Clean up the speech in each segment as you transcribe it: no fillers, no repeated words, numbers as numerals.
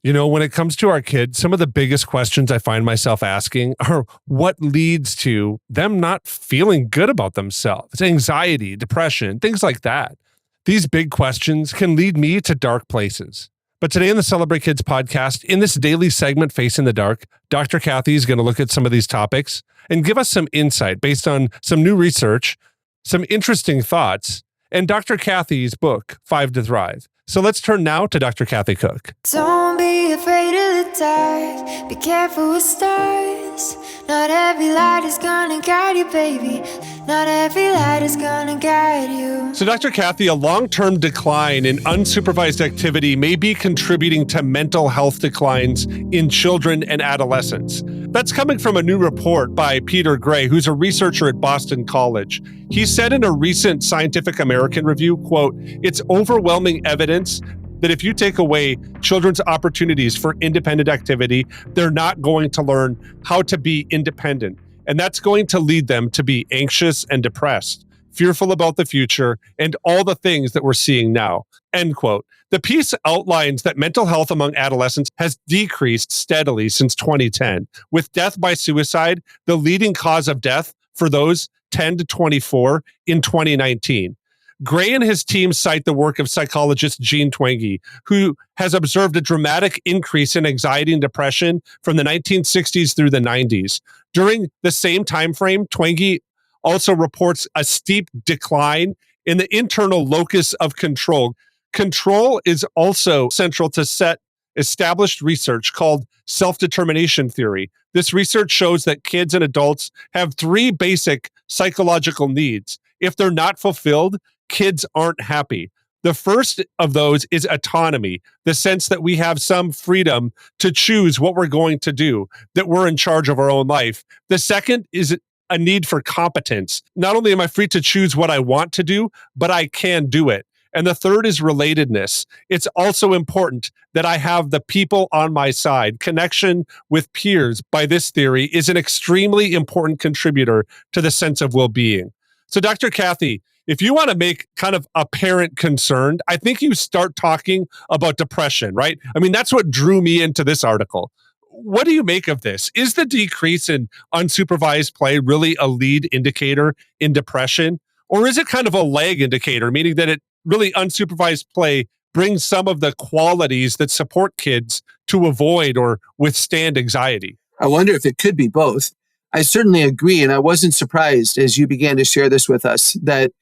When it comes to our kids, some of the biggest questions I find myself asking are what leads to them not feeling good about themselves, anxiety, depression, things like that. These big questions can lead me to dark places. But today in the Celebrate Kids podcast, in this daily segment, Face in the Dark, Dr. Kathy is going to look at some of these topics and give us some insight based on some new research, some interesting thoughts, and Dr. Kathy's book, 5 to Thrive. So let's turn now to Dr. Kathy Cook. Don't be afraid of the dark. Be careful with stars. Not every light is gonna guide you, baby. Not every light is gonna guide you. So Dr. Kathy, a long-term decline in unsupervised activity may be contributing to mental health declines in children and adolescents. That's coming from a new report by Peter Gray, who's a researcher at Boston College. He said in a recent Scientific American review, quote, "It's overwhelming evidence that if you take away children's opportunities for independent activity, they're not going to learn how to be independent. And that's going to lead them to be anxious and depressed, fearful about the future, and all the things that we're seeing now," end quote. The piece outlines that mental health among adolescents has decreased steadily since 2010, with death by suicide the leading cause of death for those 10 to 24 in 2019. Gray and his team cite the work of psychologist Jean Twenge, who has observed a dramatic increase in anxiety and depression from the 1960s through the 90s. During the same time frame, Twenge also reports a steep decline in the internal locus of control. Control is also central to established research called self-determination theory. This research shows that kids and adults have 3 basic psychological needs. If they're not fulfilled, kids aren't happy. The first of those is autonomy, the sense that we have some freedom to choose what we're going to do, that we're in charge of our own life. The second is a need for competence. Not only am I free to choose what I want to do, but I can do it. And the third is relatedness. It's also important that I have the people on my side. Connection with peers, by this theory, is an extremely important contributor to the sense of well-being. So, Dr. Kathy, if you want to make kind of a parent concerned, I think you start talking about depression, right? I mean, that's what drew me into this article. What do you make of this? Is the decrease in unsupervised play really a lead indicator in depression? Or is it kind of a lag indicator, meaning that it really unsupervised play brings some of the qualities that support kids to avoid or withstand anxiety? I wonder if it could be both. I certainly agree, and I wasn't surprised as you began to share this with us, that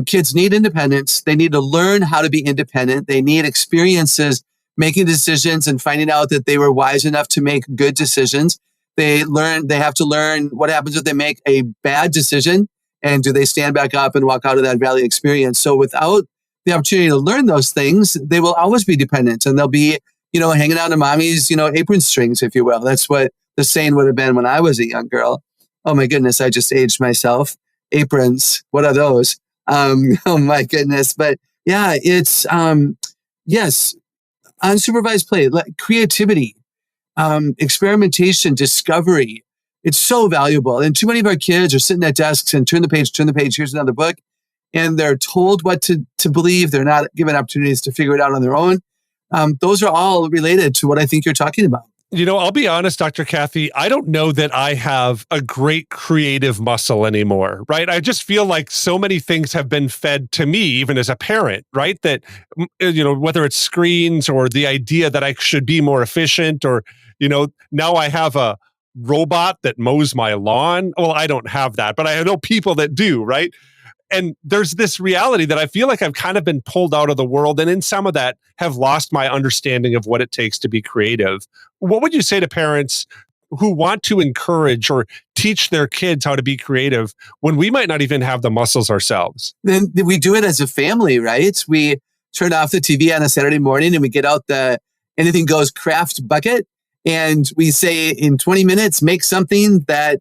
kids need independence. They need to learn how to be independent. They need experiences making decisions and finding out that they were wise enough to make good decisions. They have to learn what happens if they make a bad decision, and do they stand back up and walk out of that valley experience. So without the opportunity to learn those things, they will always be dependent, and they'll be, hanging out in mommy's, apron strings, if you will. That's what the saying would have been when I was a young girl. Oh my goodness, I just aged myself. Aprons, what are those? Oh my goodness. But yeah, it's, yes, unsupervised play, creativity, experimentation, discovery. It's so valuable. And too many of our kids are sitting at desks and turn the page, here's another book. And they're told what to believe. They're not given opportunities to figure it out on their own. Those are all related to what I think you're talking about. I'll be honest, Dr. Kathy, I don't know that I have a great creative muscle anymore, right? I just feel like so many things have been fed to me, even as a parent, right? That, whether it's screens or the idea that I should be more efficient, or, now I have a robot that mows my lawn. Well, I don't have that, but I know people that do, right? And there's this reality that I feel like I've kind of been pulled out of the world, and in some of that have lost my understanding of what it takes to be creative. What would you say to parents who want to encourage or teach their kids how to be creative when we might not even have the muscles ourselves? Then we do it as a family, right? We turn off the TV on a Saturday morning and we get out the anything goes craft bucket, and we say, in 20 minutes, make something that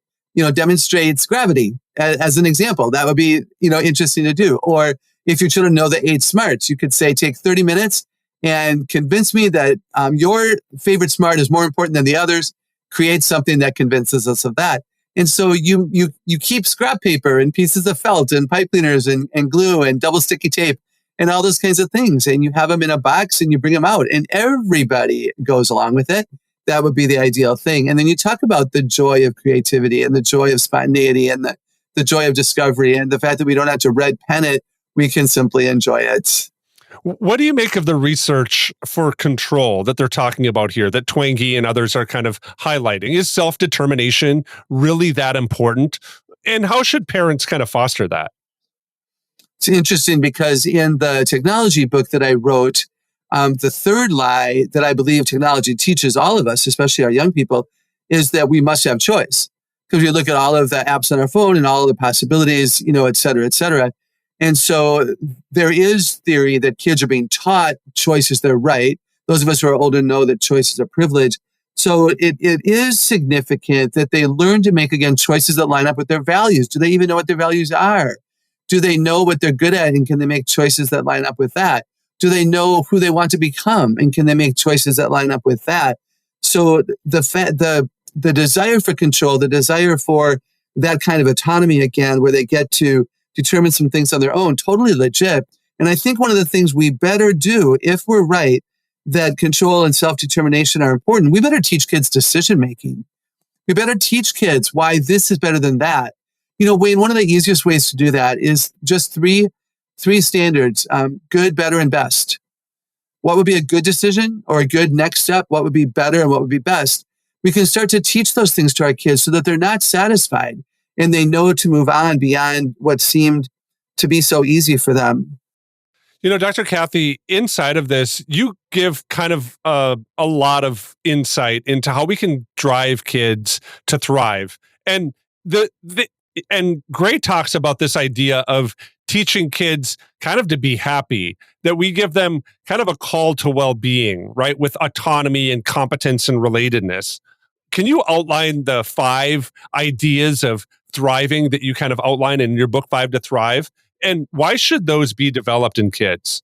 demonstrates gravity. As an example, that would be, interesting to do. Or if your children know the 8 smarts, you could say, take 30 minutes and convince me that your favorite smart is more important than the others. Create something that convinces us of that. And so you keep scrap paper and pieces of felt and pipe cleaners and glue and double sticky tape, and all those kinds of things. And you have them in a box and you bring them out and everybody goes along with it. That would be the ideal thing. And then you talk about the joy of creativity and the joy of spontaneity and the joy of discovery and the fact that we don't have to red pen it. We can simply enjoy it. What do you make of the research for control that they're talking about here, that Twenge and others are kind of highlighting? Is self-determination really that important? And how should parents kind of foster that? It's interesting because in the technology book that I wrote, the third lie that I believe technology teaches all of us, especially our young people, is that we must have choice. Because we look at all of the apps on our phone and all of the possibilities, et cetera, et cetera. And so there is theory that kids are being taught choices that are right. Those of us who are older know that choice is a privilege. So it is significant that they learn to make, again, choices that line up with their values. Do they even know what their values are? Do they know what they're good at? And can they make choices that line up with that? Do they know who they want to become? And can they make choices that line up with that? So the desire for control, the desire for that kind of autonomy, again, where they get to determine some things on their own, totally legit. And I think one of the things we better do, if we're right, that control and self-determination are important, we better teach kids decision-making. We better teach kids why this is better than that. Wayne, one of the easiest ways to do that is just three standards, good, better, and best. What would be a good decision or a good next step? What would be better and what would be best? We can start to teach those things to our kids so that they're not satisfied and they know to move on beyond what seemed to be so easy for them. Dr. Kathy, inside of this, you give kind of a lot of insight into how we can drive kids to thrive. And and Gray talks about this idea of teaching kids kind of to be happy, that we give them kind of a call to well-being, right? With autonomy and competence and relatedness. Can you outline the 5 ideas of thriving that you kind of outline in your book, 5 to Thrive? And why should those be developed in kids?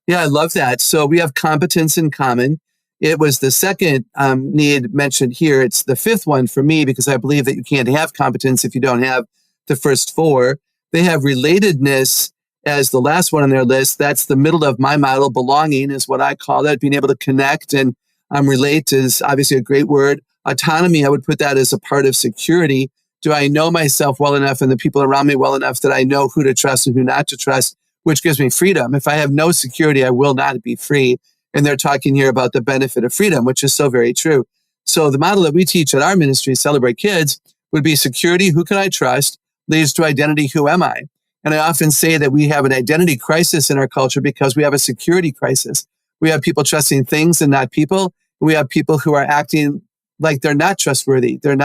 Yeah, I love that. So we have competence in common. It was the second need mentioned here. It's the 5th one for me because I believe that you can't have competence if you don't have the first 4. They have relatedness as the last one on their list. That's the middle of my model. Belonging is what I call it. Being able to connect and relate is obviously a great word. Autonomy, I would put that as a part of security. Do I know myself well enough and the people around me well enough that I know who to trust and who not to trust, which gives me freedom. If I have no security, I will not be free. And they're talking here about the benefit of freedom, which is so very true. So the model that we teach at our ministry, Celebrate Kids, would be security, who can I trust, leads to identity, who am I? And I often say that we have an identity crisis in our culture because we have a security crisis. We have people trusting things and not people. We have people who are acting like they're not trustworthy. They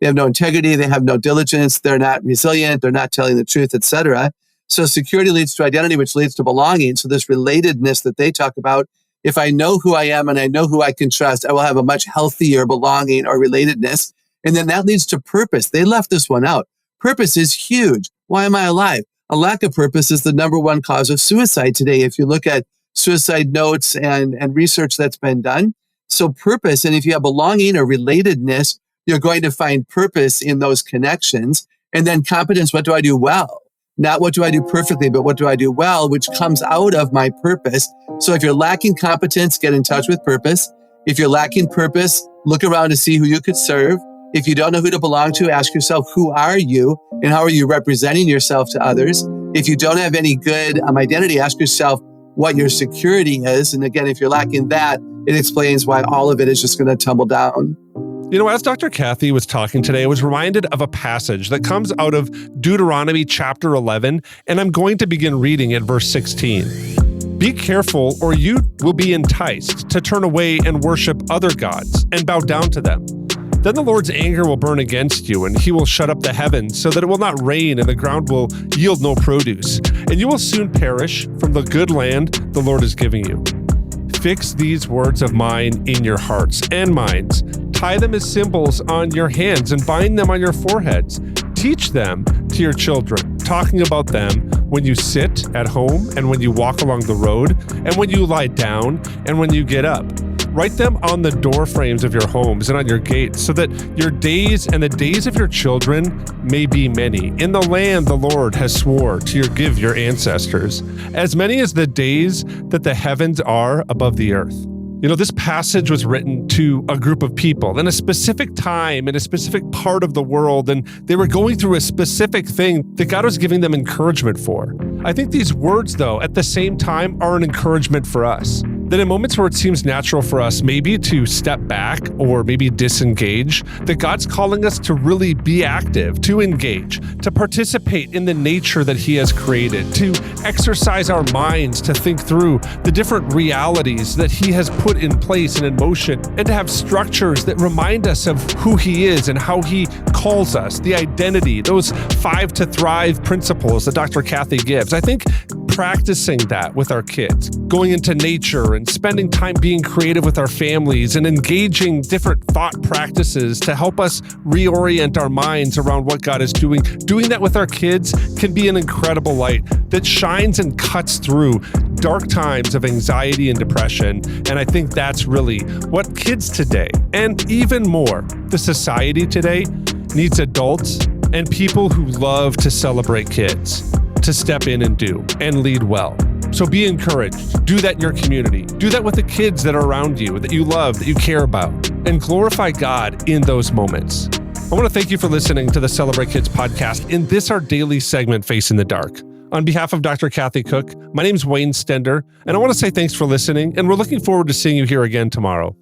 have no integrity. They have no diligence. They're not resilient. They're not telling the truth, etc. So security leads to identity, which leads to belonging. So this relatedness that they talk about, if I know who I am and I know who I can trust, I will have a much healthier belonging or relatedness. And then that leads to purpose. They left this one out. Purpose is huge. Why am I alive? A lack of purpose is the number one cause of suicide today. If you look at suicide notes and research that's been done. So purpose, and if you have belonging or relatedness, you're going to find purpose in those connections. And then competence, what do I do well? Not what do I do perfectly, but what do I do well, which comes out of my purpose. So if you're lacking competence, get in touch with purpose. If you're lacking purpose, look around to see who you could serve. If you don't know who to belong to, ask yourself, who are you and how are you representing yourself to others? If you don't have any good identity, ask yourself what your security is. And again, if you're lacking that, it explains why all of it is just going to tumble down. As Dr. Kathy was talking today, I was reminded of a passage that comes out of Deuteronomy chapter 11, and I'm going to begin reading at verse 16. Be careful, or you will be enticed to turn away and worship other gods and bow down to them. Then the Lord's anger will burn against you, and he will shut up the heavens so that it will not rain, and the ground will yield no produce. And you will soon perish from the good land the Lord is giving you. Fix these words of mine in your hearts and minds. Tie them as symbols on your hands and bind them on your foreheads. Teach them to your children, talking about them when you sit at home and when you walk along the road and when you lie down and when you get up. Write them on the door frames of your homes and on your gates so that your days and the days of your children may be many. In the land the Lord has swore to give your ancestors, as many as the days that the heavens are above the earth. This passage was written to a group of people in a specific time, in a specific part of the world, and they were going through a specific thing that God was giving them encouragement for. I think these words, though, at the same time are an encouragement for us. That in moments where it seems natural for us maybe to step back or maybe disengage, that God's calling us to really be active, to engage, to participate in the nature that He has created, to exercise our minds, to think through the different realities that He has put in place and in motion, and to have structures that remind us of who He is and how He calls us, the identity, those 5 to Thrive principles that Dr. Kathy gives. I think practicing that with our kids, going into nature and spending time being creative with our families and engaging different thought practices to help us reorient our minds around what God is doing. Doing that with our kids can be an incredible light that shines and cuts through dark times of anxiety and depression. And I think that's really what kids today, and even more, the society today, needs adults and people who love to celebrate kids, to step in and do and lead well. So be encouraged. Do that in your community. Do that with the kids that are around you, that you love, that you care about, and glorify God in those moments. I want to thank you for listening to the Celebrate Kids podcast in this, our daily segment, Face in the Dark. On behalf of Dr. Kathy Cook, my name's Wayne Stender, and I want to say thanks for listening, and we're looking forward to seeing you here again tomorrow.